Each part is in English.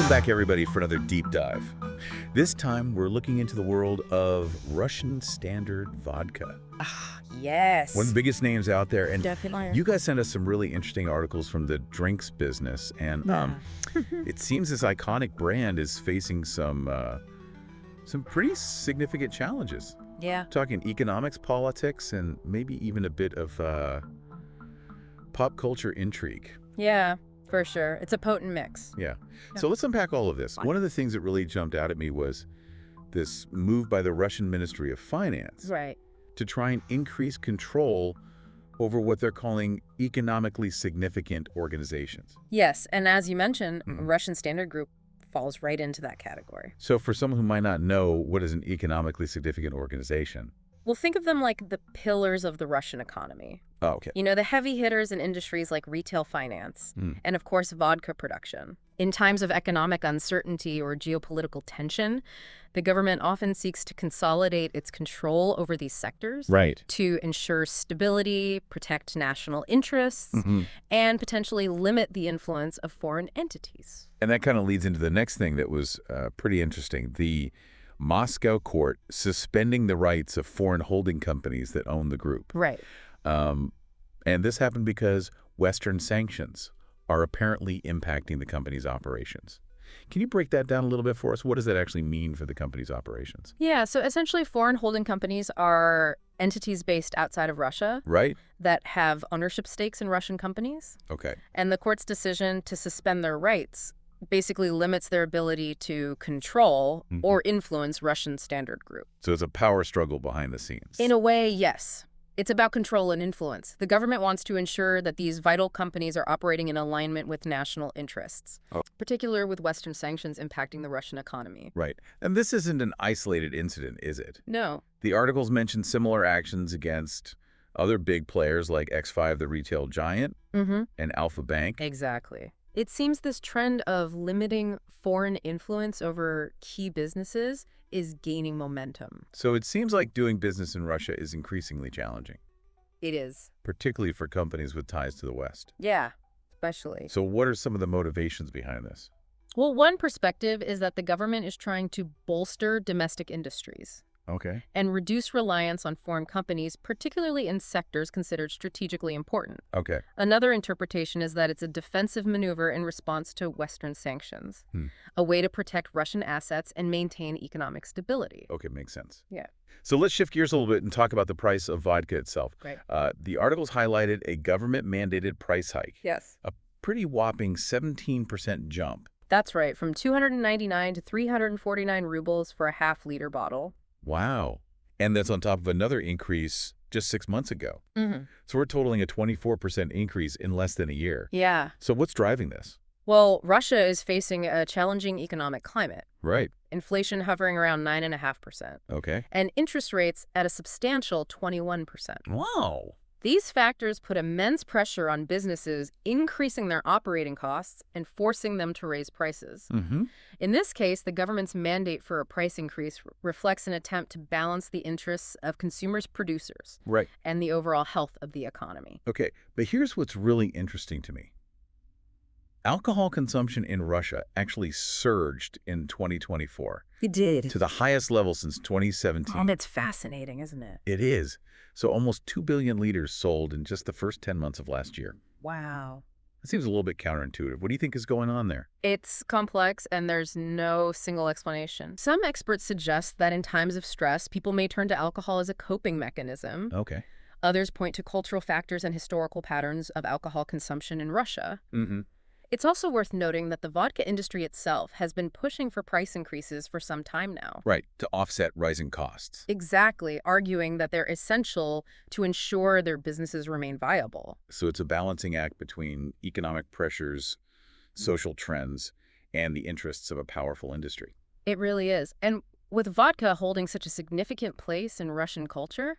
Welcome back, everybody, for another deep dive. This time, we're looking into the world of Russian standard vodka. Yes. One of the biggest names out there. And Definitely. you guys sent us some really interesting articles from the drinks business. And it seems this iconic brand is facing some pretty significant challenges. Yeah. Talking economics, politics, and maybe even a bit of pop culture intrigue. Yeah, for sure. It's a potent mix. Yeah. So let's unpack all of this. One of the things that really jumped out at me was this move by the Russian Ministry of Finance Right. to try and increase control over what they're calling economically significant organizations. Yes, and as you mentioned, Russian Standard Group falls right into that category. So for someone who might not know, what is an economically significant organization? Well, think of them like the pillars of the Russian economy. Oh, okay. You know, the heavy hitters in industries like retail finance and, of course, vodka production. In times of economic uncertainty or geopolitical tension, the government often seeks to consolidate its control over these sectors Right. to ensure stability, protect national interests, and potentially limit the influence of foreign entities. And that kind of leads into the next thing that was pretty interesting. The Moscow court suspending the rights of foreign holding companies that own the group. Right. And this happened because Western sanctions are apparently impacting the company's operations. Can you break that down a little bit for us? What does that actually mean for the company's operations? Yeah, so essentially foreign holding companies are entities based outside of Russia Right? that have ownership stakes in Russian companies. Okay. And the court's decision to suspend their rights basically limits their ability to control or influence Russian Standard Group. So it's a power struggle behind the scenes. In a way, yes. It's about control and influence. The government wants to ensure that these vital companies are operating in alignment with national interests, particularly with Western sanctions impacting the Russian economy. Right. And this isn't an isolated incident, is it? No. The articles mention similar actions against other big players like X5, the retail giant, and Alpha Bank. Exactly. It seems this trend of limiting foreign influence over key businesses is gaining momentum. So it seems like doing business in Russia is increasingly challenging, It is. particularly for companies with ties to the West. Yeah, especially. So what are some of the motivations behind this? Well, one perspective is that the government is trying to bolster domestic industries Okay. and reduce reliance on foreign companies, particularly in sectors considered strategically important. Okay. Another interpretation is that it's a defensive maneuver in response to Western sanctions, a way to protect Russian assets and maintain economic stability. Okay, makes sense. Yeah. So let's shift gears a little bit and talk about the price of vodka itself. Great. The articles highlighted a government-mandated price hike, Yes. a pretty whopping 17% jump. That's right, from 299 to 349 rubles for a half-liter bottle. Wow. And that's on top of another increase just 6 months ago. So we're totaling a 24% increase in less than a year. Yeah. So what's driving this? Well, Russia is facing a challenging economic climate. Right. Inflation hovering around 9.5%, Okay. and interest rates at a substantial 21%. Wow. These factors put immense pressure on businesses, increasing their operating costs and forcing them to raise prices. In this case, the government's mandate for a price increase reflects an attempt to balance the interests of consumers, producers, Right. and the overall health of the economy. Okay, but here's what's really interesting to me. Alcohol consumption in Russia actually surged in 2024 It did. to the highest level since 2017. And it's fascinating, isn't it? It is. So almost 2 billion liters sold in just the first 10 months of last year. Wow. It seems a little bit counterintuitive. What do you think is going on there? It's complex, and there's no single explanation. Some experts suggest that in times of stress, people may turn to alcohol as a coping mechanism. Okay. Others point to cultural factors and historical patterns of alcohol consumption in Russia. It's also worth noting that the vodka industry itself has been pushing for price increases for some time now. Right, to offset rising costs. Exactly, arguing that they're essential to ensure their businesses remain viable. So it's a balancing act between economic pressures, social trends, and the interests of a powerful industry. It really is. And with vodka holding such a significant place in Russian culture,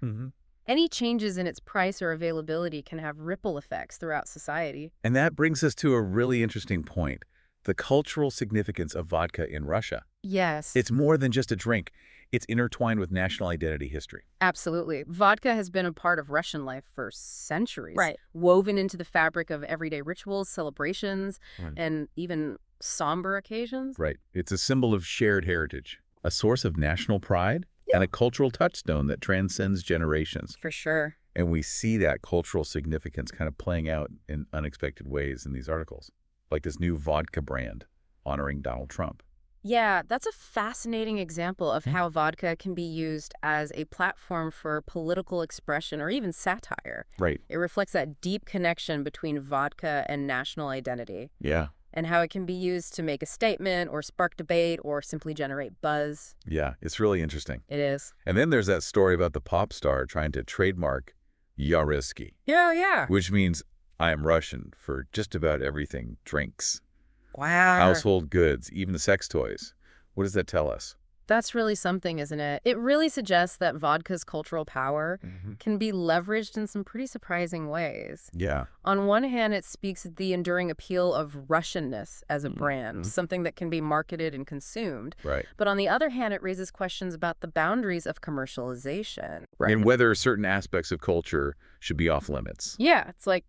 any changes in its price or availability can have ripple effects throughout society. And that brings us to a really interesting point, the cultural significance of vodka in Russia. Yes. It's more than just a drink. It's intertwined with national identity history. Absolutely. Vodka has been a part of Russian life for centuries. Right. Woven into the fabric of everyday rituals, celebrations, Right. and even somber occasions. Right. It's a symbol of shared heritage, a source of national pride, and a cultural touchstone that transcends generations. For sure. And we see that cultural significance kind of playing out in unexpected ways in these articles, like this new vodka brand honoring Donald Trump. Yeah, that's a fascinating example of how vodka can be used as a platform for political expression or even satire. Right. It reflects that deep connection between vodka and national identity, Yeah. and how it can be used to make a statement or spark debate or simply generate buzz. Yeah. It's really interesting. It is. And then there's that story about the pop star trying to trademark Yarisky, Yeah. which means I am Russian for just about everything drinks, Wow. household goods, even sex toys. What does that tell us? That's really something, isn't it? It really suggests that vodka's cultural power can be leveraged in some pretty surprising ways. Yeah. On one hand, it speaks of the enduring appeal of Russianness as a brand, something that can be marketed and consumed. Right. But on the other hand, it raises questions about the boundaries of commercialization. And whether certain aspects of culture should be off limits. Yeah, it's like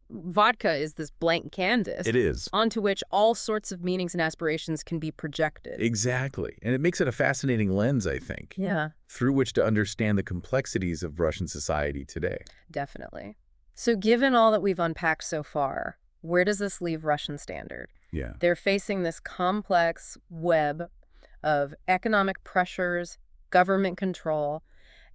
vodka is this blank canvas It is. onto which all sorts of meanings and aspirations can be projected. Exactly. And it makes it a fascinating lens, I think, Yeah, through which to understand the complexities of Russian society today. definitely. So given all that we've unpacked so far, where does this leave Russian Standard? Yeah. They're facing this complex web of economic pressures, government control,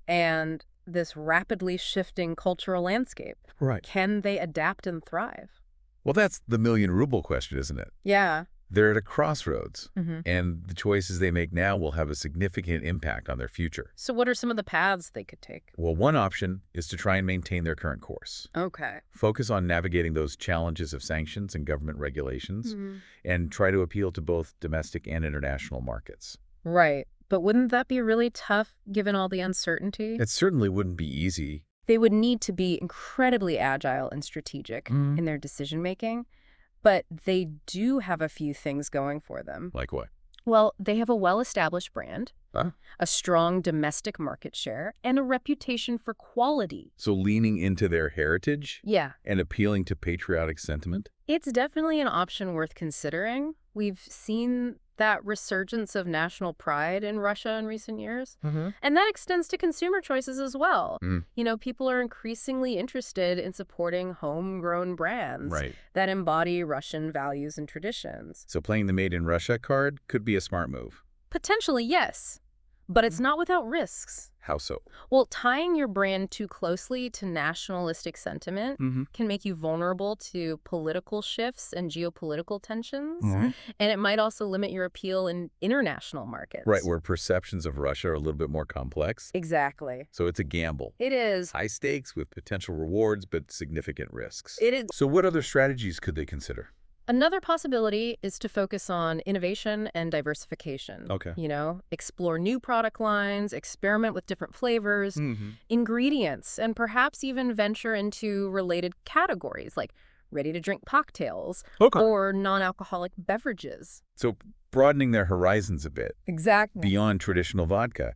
and this rapidly shifting cultural landscape. Right. Can they adapt and thrive? Well, that's the million ruble question, isn't it? Yeah. They're at a crossroads, Mm-hmm. and the choices they make now will have a significant impact on their future. So what are some of the paths they could take? Well, one option is to try and maintain their current course. Okay. Focus on navigating those challenges of sanctions and government regulations, Mm-hmm. and try to appeal to both domestic and international markets. Right. But wouldn't that be really tough given all the uncertainty? It certainly wouldn't be easy. They would need to be incredibly agile and strategic in their decision-making, but they do have a few things going for them. Like what? Well, they have a well-established brand, Huh? a strong domestic market share, and a reputation for quality. So leaning into their heritage Yeah, and appealing to patriotic sentiment? it's definitely an option worth considering. We've seen that resurgence of national pride in Russia in recent years. And that extends to consumer choices as well. You know, people are increasingly interested in supporting homegrown brands Right. that embody Russian values and traditions. So playing the Made in Russia card could be a smart move. Potentially, yes, but it's not without risks. How so? Well, tying your brand too closely to nationalistic sentiment can make you vulnerable to political shifts and geopolitical tensions. And it might also limit your appeal in international markets. Right, where perceptions of Russia are a little bit more complex. Exactly. So it's a gamble. It is. High stakes with potential rewards, but significant risks. It is. So what other strategies could they consider? Another possibility is to focus on innovation and diversification. Okay. You know, explore new product lines, experiment with different flavors, ingredients, and perhaps even venture into related categories like ready-to-drink cocktails or non-alcoholic beverages. So broadening their horizons a bit Exactly. beyond traditional vodka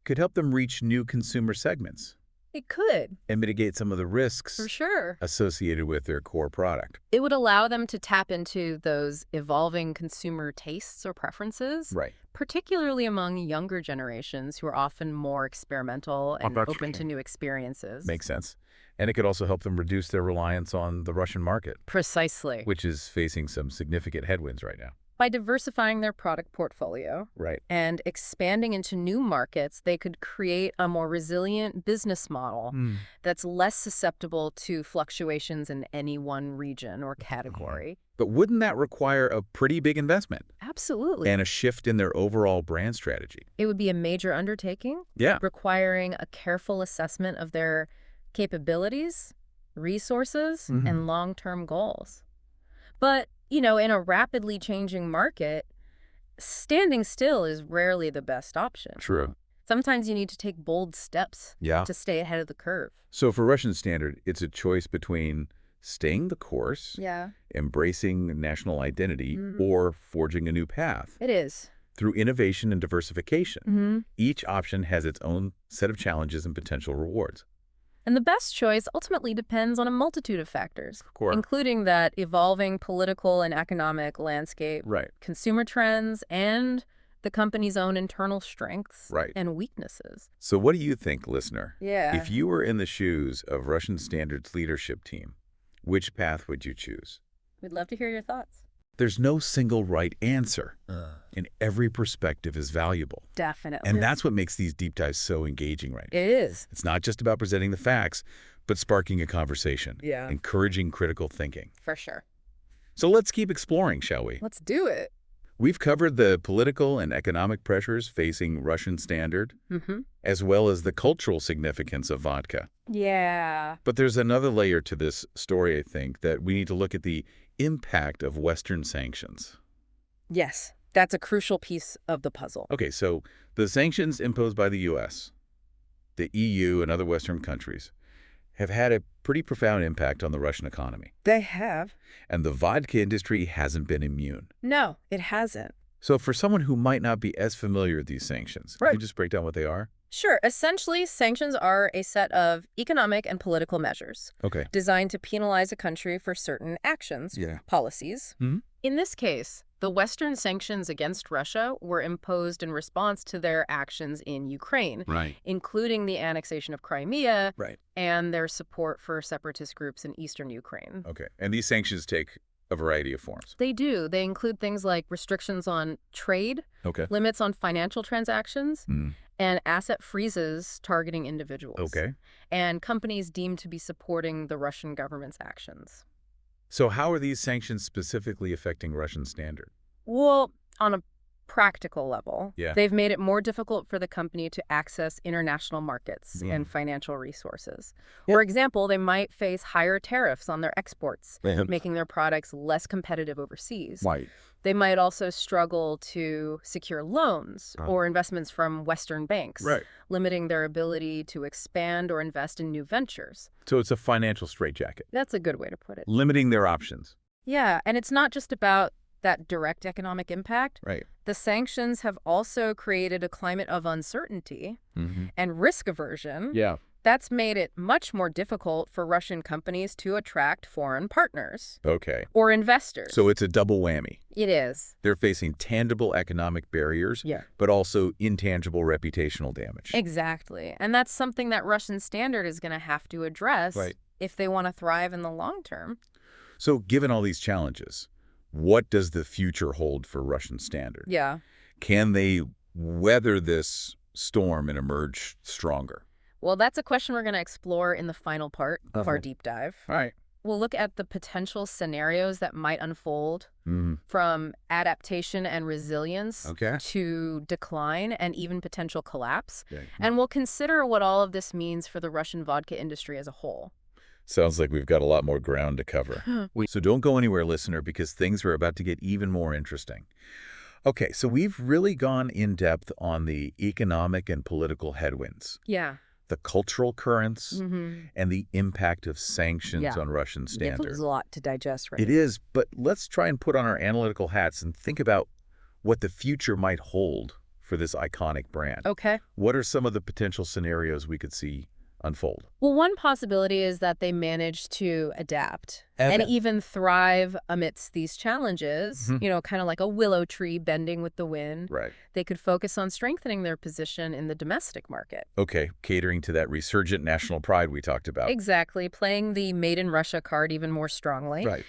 could help them reach new consumer segments It could, and mitigate some of the risks for sure. associated with their core product. It would allow them to tap into those evolving consumer tastes or preferences, Right. particularly among younger generations who are often more experimental and that's open to new experiences. Makes sense. And it could also help them reduce their reliance on the Russian market, Precisely. which is facing some significant headwinds right now. By diversifying their product portfolio Right. and expanding into new markets, they could create a more resilient business model that's less susceptible to fluctuations in any one region or category. But wouldn't that require a pretty big investment Absolutely. and a shift in their overall brand strategy? It would be a major undertaking, Yeah. requiring a careful assessment of their capabilities, resources, and long-term goals. But, you know, in a rapidly changing market, standing still is rarely the best option. True. Sometimes you need to take bold steps Yeah. to stay ahead of the curve. So for Russian Standard, it's a choice between staying the course, Yeah, embracing national identity, Mhm. or forging a new path. it is. Through innovation and diversification, Mm-hmm. each option has its own set of challenges and potential rewards. And the best choice ultimately depends on a multitude of factors, Of course. including that evolving political and economic landscape, Right. consumer trends, and the company's own internal strengths Right. and weaknesses. So what do you think, listener? Yeah. If you were in the shoes of Russian Standard's leadership team, which path would you choose? We'd love to hear your thoughts. There's no single right answer, and every perspective is valuable. Definitely. And that's what makes these deep dives so engaging, right? It is. It's not just about presenting the facts, but sparking a conversation, Yeah. encouraging critical thinking. For sure. So let's keep exploring, shall we? Let's do it. We've covered the political and economic pressures facing Russian Standard, Mm-hmm. as well as the cultural significance of vodka. Yeah. But there's another layer to this story, I think, that we need to look at the impact of Western sanctions. Yes. That's a crucial piece of the puzzle. Okay, so the sanctions imposed by the U.S., the EU, and other Western countries have had a pretty profound impact on the Russian economy. They have. And the vodka industry hasn't been immune. No, it hasn't. So for someone who might not be as familiar with these sanctions, Right. can you just break down what they are? Sure. Essentially, sanctions are a set of economic and political measures Okay. designed to penalize a country for certain actions, policies. Mhm. In this case, the Western sanctions against Russia were imposed in response to their actions in Ukraine, Right. including the annexation of Crimea Right. and their support for separatist groups in eastern Ukraine. Okay. And these sanctions take a variety of forms. They do. They include things like restrictions on trade, Okay. limits on financial transactions, Mm. and asset freezes targeting individuals. Okay. And companies deemed to be supporting the Russian government's actions. So how are these sanctions specifically affecting Russian Standard? Well, on a practical level, Yeah. they've made it more difficult for the company to access international markets Yeah. and financial resources. Yeah. For example, they might face higher tariffs on their exports, Man. making their products less competitive overseas. Right. They might also struggle to secure loans Huh. or investments from Western banks, Right. limiting their ability to expand or invest in new ventures. So it's a financial straitjacket, That's a good way to put it. limiting their options. Yeah, and it's not just about that direct economic impact. Right. The sanctions have also created a climate of uncertainty Mm-hmm. and risk aversion. Yeah. That's made it much more difficult for Russian companies to attract foreign partners Okay. or investors. So it's a double whammy. It is. They're facing tangible economic barriers, Yeah. but also intangible reputational damage. Exactly. And that's something that Russian Standard is going to have to address Right. if they want to thrive in the long term. So given all these challenges, what does the future hold for Russian Standard? Yeah. Can they weather this storm and emerge stronger? Well, that's a question we're going to explore in the final part of our deep dive. All right. We'll look at the potential scenarios that might unfold from adaptation and resilience Okay. to decline and even potential collapse. Okay. And we'll consider what all of this means for the Russian vodka industry as a whole. Sounds like we've got a lot more ground to cover. So don't go anywhere, listener, because things are about to get even more interesting. Okay, so we've really gone in depth on the economic and political headwinds, Yeah. the cultural currents, Mm-hmm. and the impact of sanctions Yeah. on Russian Standard. There's a lot to digest, right? It is, but let's try and put on our analytical hats and think about what the future might hold for this iconic brand. Okay. What are some of the potential scenarios we could see unfold? Well, one possibility is that they manage to adapt and Okay. even thrive amidst these challenges, Mhm. kind of like a willow tree bending with the wind. Right. They could focus on strengthening their position in the domestic market. Okay, catering to that resurgent national pride we talked about. Exactly, playing the made in Russia card even more strongly. Right.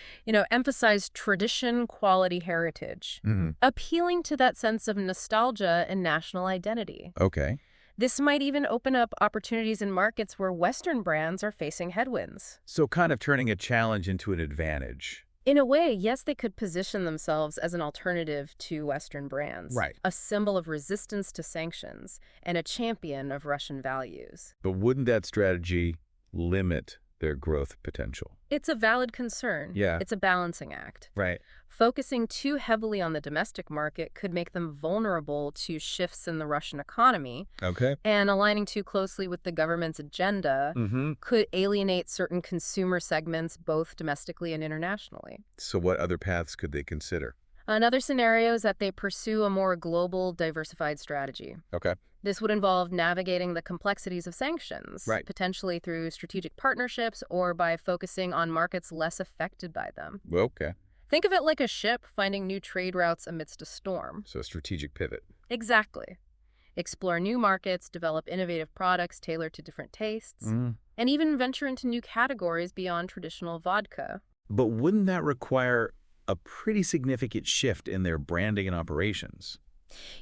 Emphasize tradition, quality, heritage, Mhm. appealing to that sense of nostalgia and national identity. Okay. This might even open up opportunities in markets where Western brands are facing headwinds. So kind of turning a challenge into an advantage. In a way, yes, they could position themselves as an alternative to Western brands. Right. A symbol of resistance to sanctions and a champion of Russian values. But wouldn't that strategy limit their growth potential. It's a valid concern. Yeah. It's a balancing act. Right. Focusing too heavily on the domestic market could make them vulnerable to shifts in the Russian economy, Okay. and aligning too closely with the government's agenda could alienate certain consumer segments both domestically and internationally. So what other paths could they consider? Another scenario is that they pursue a more global, diversified strategy. Okay. This would involve navigating the complexities of sanctions, Right. potentially through strategic partnerships or by focusing on markets less affected by them. Okay. Think of it like a ship finding new trade routes amidst a storm. So a strategic pivot. Exactly. Explore new markets, develop innovative products tailored to different tastes, and even venture into new categories beyond traditional vodka. But wouldn't that require a pretty significant shift in their branding and operations?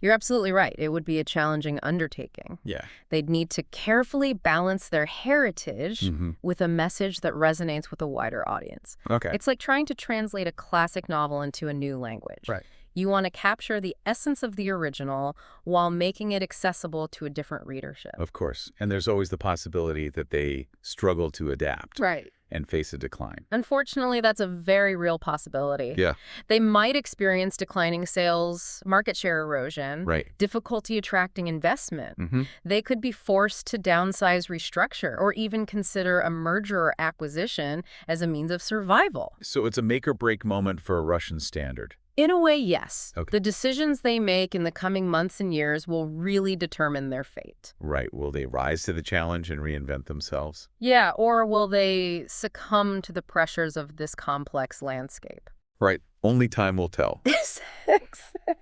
You're absolutely right. It would be a challenging undertaking. Yeah. They'd need to carefully balance their heritage with a message that resonates with a wider audience. Okay. It's like trying to translate a classic novel into a new language. Right. You want to capture the essence of the original while making it accessible to a different readership. Of course. And there's always the possibility that they struggle to adapt Right. and face a decline. Unfortunately, that's a very real possibility. Yeah. They might experience declining sales, market share erosion, Right. difficulty attracting investment. They could be forced to downsize, restructure, or even consider a merger or acquisition as a means of survival. So it's a make or break moment for a Russian Standard. In a way, yes. Okay. The decisions they make in the coming months and years will really determine their fate. Right. Will they rise to the challenge and reinvent themselves? Yeah, or will they succumb to the pressures of this complex landscape? Right. Only time will tell. Exactly.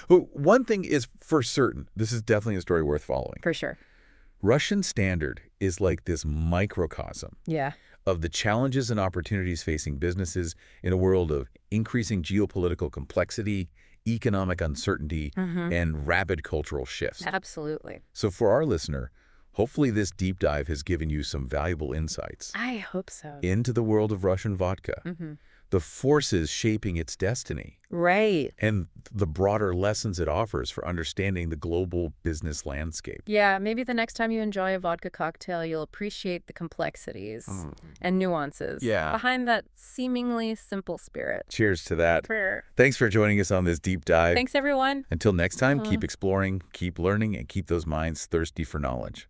But one thing is for certain, this is definitely a story worth following. For sure. Russian Standard is like this microcosm Yeah. of the challenges and opportunities facing businesses in a world of increasing geopolitical complexity, economic uncertainty, and rapid cultural shifts. Absolutely. So for our listener, hopefully this deep dive has given you some valuable insights I hope so. into the world of Russian vodka, the forces shaping its destiny, Right. and the broader lessons it offers for understanding the global business landscape. Yeah, maybe the next time you enjoy a vodka cocktail, you'll appreciate the complexities and nuances behind that seemingly simple spirit. Cheers to that. Prayer. Thanks for joining us on this deep dive. Thanks, everyone. Until next time, keep exploring, keep learning, and keep those minds thirsty for knowledge.